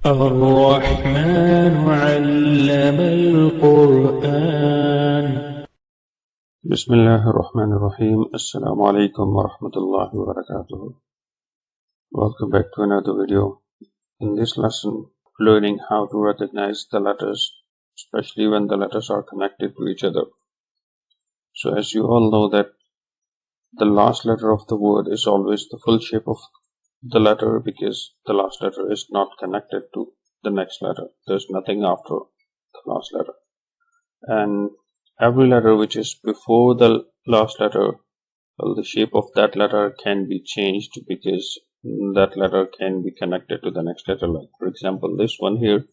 الرحمن علم القرآن. بسم الله الرحمن الرحيم. Assalamu alaikum wa rahmatullahi wa barakatuh. Welcome back to another video. In this lesson, learning how to recognize the letters, especially when the letters are connected to each other. So as you all know that the last letter of the word is always the full shape of the letter, because the last letter is not connected to the next letter. There's nothing after the last letter. And every letter which is before the last letter, well, the shape of that letter can be changed because that letter can be connected to the next letter. Like for example, this one here,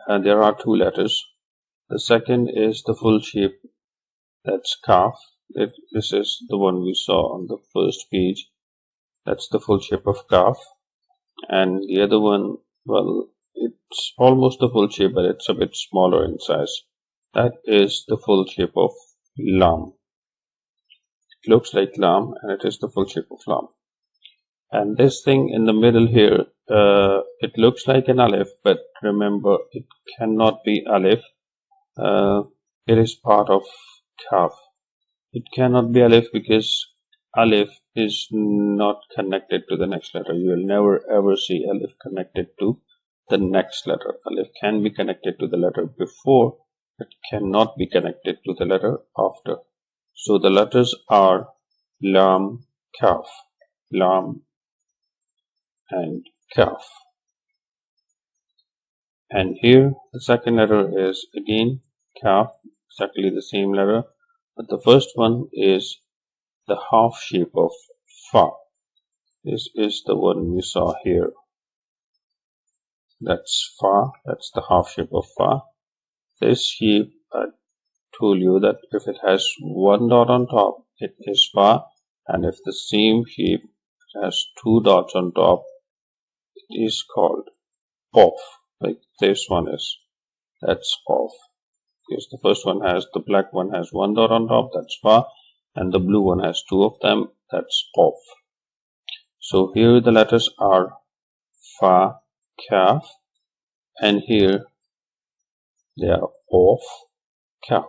there are two letters. The second is the full shape, that's kaf. This is the one we saw on the first page. That's the full shape of kaf. And the other one, well, it's almost the full shape, but it's a bit smaller in size. That is the full shape of lam. It looks like lam, and it is the full shape of lam. And this thing in the middle here, it looks like an alif, but remember, it cannot be alif. It is part of kaf. It cannot be alif because alif is not connected to the next letter. You will never ever see alif connected to the next letter. Alif can be connected to the letter before, it cannot be connected to the letter after. So the letters are lam, kaf, lam and kaf. And here the second letter is again kaf, exactly the same letter, but the first one is the half shape of fa. This is the one we saw here. That's fa, that's the half shape of fa. This shape, I told you that if it has one dot on top, it is fa, and if the same shape has two dots on top, it is called qaf, like this one is. That's qaf. Because the first one has, the black one has one dot on top, that's fa, and the blue one has two of them, that's qaf. So here the letters are fa, kaf, and here they are qaf, kaf.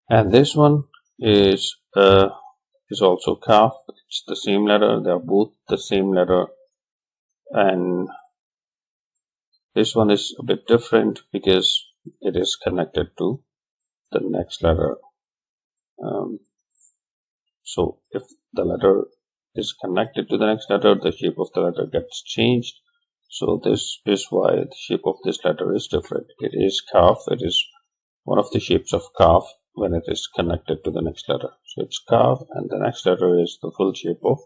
And this one is also kaf. It's the same letter. They are both the same letter, and this one is a bit different because it is connected to the next letter. So if the letter is connected to the next letter, the shape of the letter gets changed. So this is why the shape of this letter is different. It is kaf. It is one of the shapes of kaf when it is connected to the next letter. So it's kaf, and the next letter is the full shape of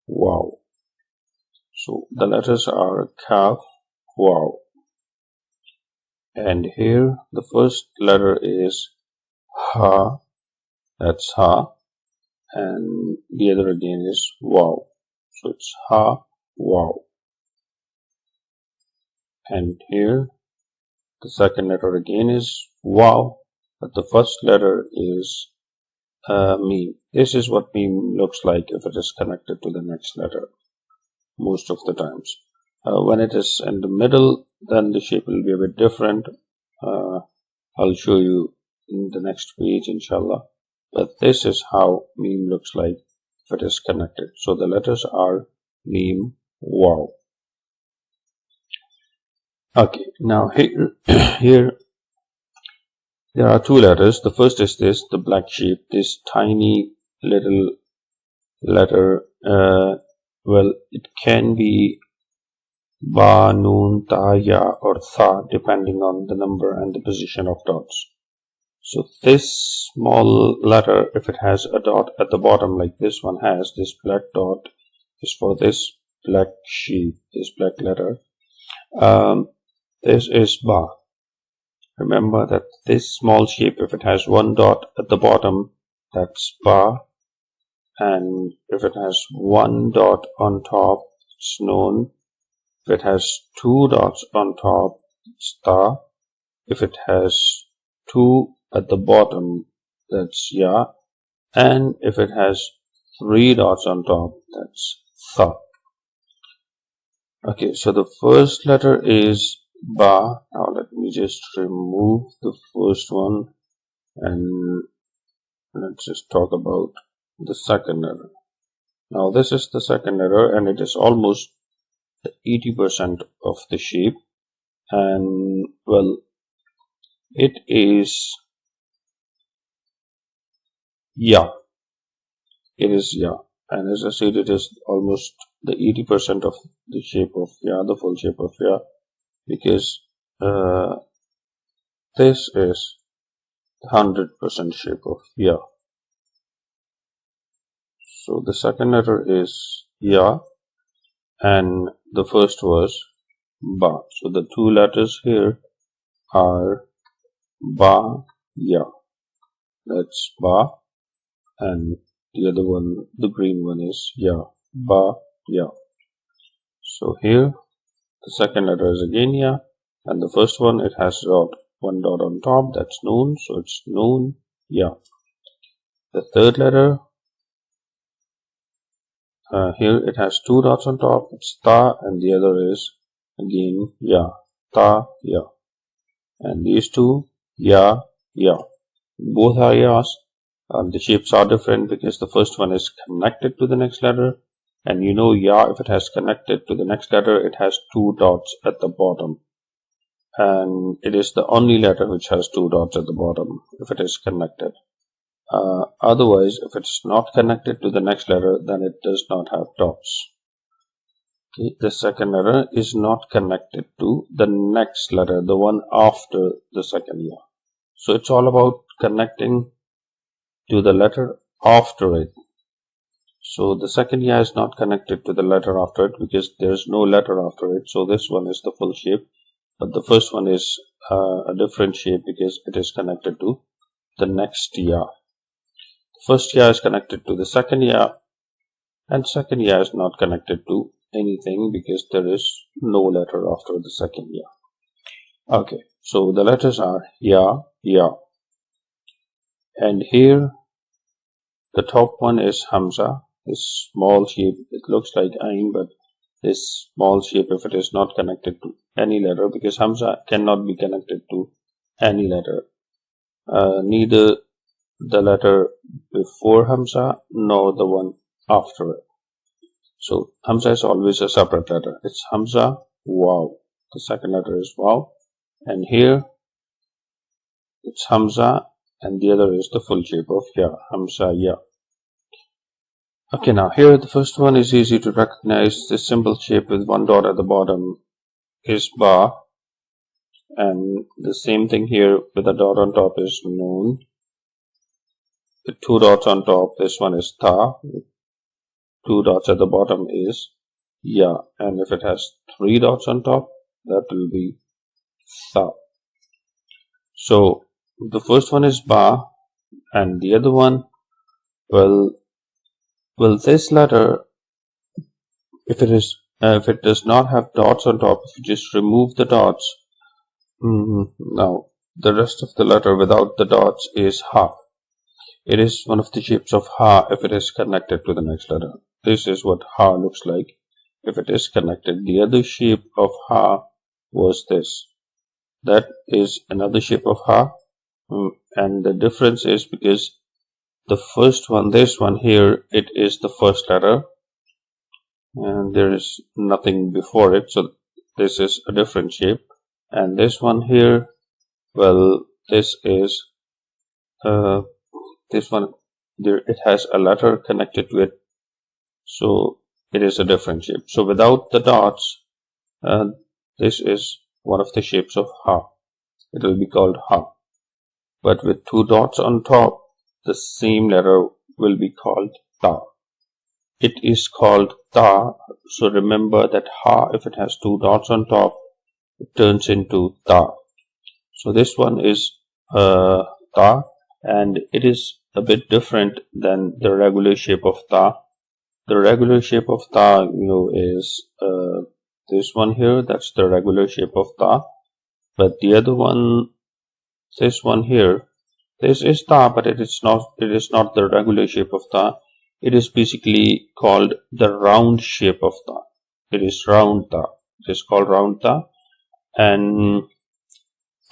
waw. So the letters are kaf, waw. And here the first letter is ha, that's ha, and the other again is waw. So it's ha, waw. And here the second letter again is waw, but the first letter is meme. This is what meme looks like if it is connected to the next letter most of the times. When it is in the middle, then the shape will be a bit different. I'll show you in the next page, inshallah. But this is how meme looks like if it is connected. So the letters are meme, waw. Okay, now here there are two letters. The first is this, the black shape, this tiny little letter. Well, it can be ba, noon, ta, ya, or tha, depending on the number and the position of dots. So this small letter, if it has a dot at the bottom like this one has, this black dot is for this black sheep, this black letter. This is ba. Remember that this small shape, if it has one dot at the bottom, that's ba. And if it has one dot on top, it's noon. If it has two dots on top, it's ta. If it has two at the bottom, that's ya. And if it has three dots on top, that's tha. Okay, so the first letter is Ba. Now let me just remove the first one and let's just talk about the second letter. Now this is the second letter and it is almost 80% of the shape, and well, it is Ya. It is Ya, and as I said, it is almost the 80% of the shape of Ya, the full shape of Ya, because this is 100% shape of Ya. So the second letter is Ya, and the first was Ba. So the two letters here are Ba, Ya. That's Ba, and the other one, the green one, is Ya. Ba, Ya. So here the second letter is again Ya, and the first one, it has one dot on top, that's Noon, so it's Noon, Ya. The third letter, here it has two dots on top, it's Ta, and the other is again Ya. Ta, Ya. And these two, Ya, Ya. Both are Yas. The shapes are different because the first one is connected to the next letter, and you know Ya, if it has connected to the next letter, it has two dots at the bottom, and it is the only letter which has two dots at the bottom if it is connected. Otherwise, if it's not connected to the next letter, then it does not have dots. Okay, the second letter is not connected to the next letter, the one after the second Ya. So it's all about connecting to the letter after it. So the second Ya is not connected to the letter after it because there's no letter after it. So this one is the full shape, but the first one is a different shape because it is connected to the next Ya. The first Ya is connected to the second Ya, and second Ya is not connected to anything because there is no letter after the second Ya. Okay, so the letters are Ya, Ya, and here the top one is Hamza. This small shape, it looks like Ain, but this small shape, if it is not connected to any letter, because Hamza cannot be connected to any letter, neither the letter before Hamza nor the one after it. So Hamza is always a separate letter. It's Hamza, Wow. The second letter is Wow, and here it's Hamza, and the other is the full shape of Ya, Hamza, Ya. Okay, now here the first one is easy to recognize. This simple shape with one dot at the bottom is Ba, and the same thing here with a dot on top is Noon. With two dots on top, this one is Ta. With two dots at the bottom is Ya, and if it has three dots on top, that will be Tha. So the first one is Ba, and the other one, well, this letter, if it does not have dots on top, if you just remove the dots, now the rest of the letter without the dots is Ha. It is one of the shapes of Ha if it is connected to the next letter. This is what Ha looks like if it is connected. The other shape of Ha was this. That is another shape of Ha, and the difference is because the first one, this one here, it is the first letter, and there is nothing before it, so this is a different shape. And this one here, well, this is this one there, it has a letter connected to it, so it is a different shape. So without the dots, this is one of the shapes of Ha. It will be called Ha. But with two dots on top, the same letter will be called Ta. It is called Ta, so remember that Ha, if it has two dots on top, it turns into Ta. So this one is Ta, and it is a bit different than the regular shape of Ta. The regular shape of Ta, is this one here. That's the regular shape of Ta. But the other one, this one here, this is Ta, but it is not. It is not the regular shape of Ta. It is basically called the round shape of Ta. It is round Ta. It is called round ta, and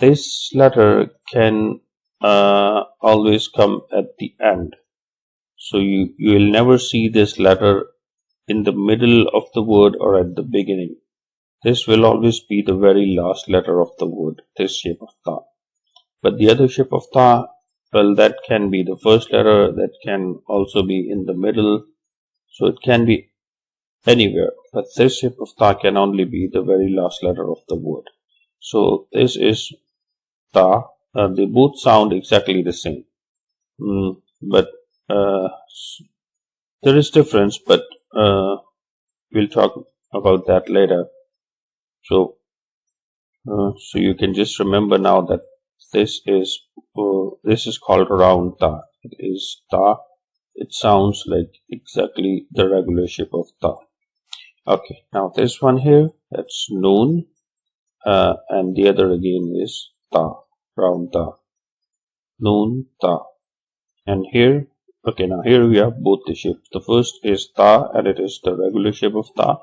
this letter can always come at the end. So you will never see this letter in the middle of the word or at the beginning. This will always be the very last letter of the word, this shape of ta. But the other shape of ta, well, that can be the first letter, that can also be in the middle, so it can be anywhere. But this shape of ta can only be the very last letter of the word. So this is ta. They both sound exactly the same, but there is difference, but we'll talk about that later. So you can just remember now that this is called round ta. It is ta. It sounds like exactly the regular shape of ta. Okay, now this one here, that's noon, and the other again is ta, round ta, noon ta. And here, okay, now here we have both the shapes. The first is ta, and it is the regular shape of ta,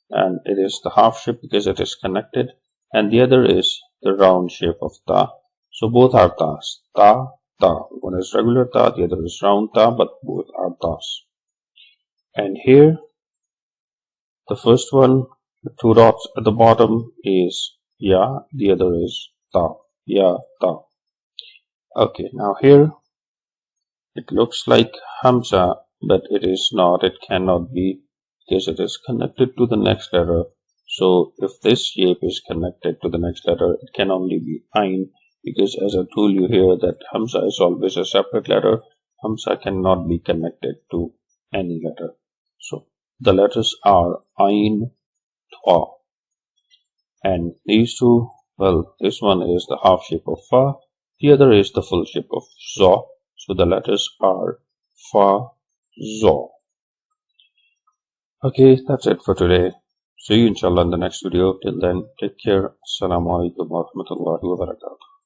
and it is the half shape because it is connected, and the other is the round shape of ta. So both are tas, ta, ta. One is regular ta, the other is round ta, but both are tas. And here, the first one, the two dots at the bottom is ya, the other is ta, ya, ta. Okay, now here, it looks like Hamza, but it is not, it cannot be, because it is connected to the next letter. So if this shape is connected to the next letter, it can only be Ain, because as I told you here that Hamza is always a separate letter. Hamza cannot be connected to any letter. So the letters are Ain, Ta. And these two, well, this one is the half shape of Fa, the other is the full shape of Za. So the letters are Fa, Za. Okay, that's it for today. See you inshallah in the next video. Till then, take care. Assalamu alaikum wa rahmatullahi wa barakatuh.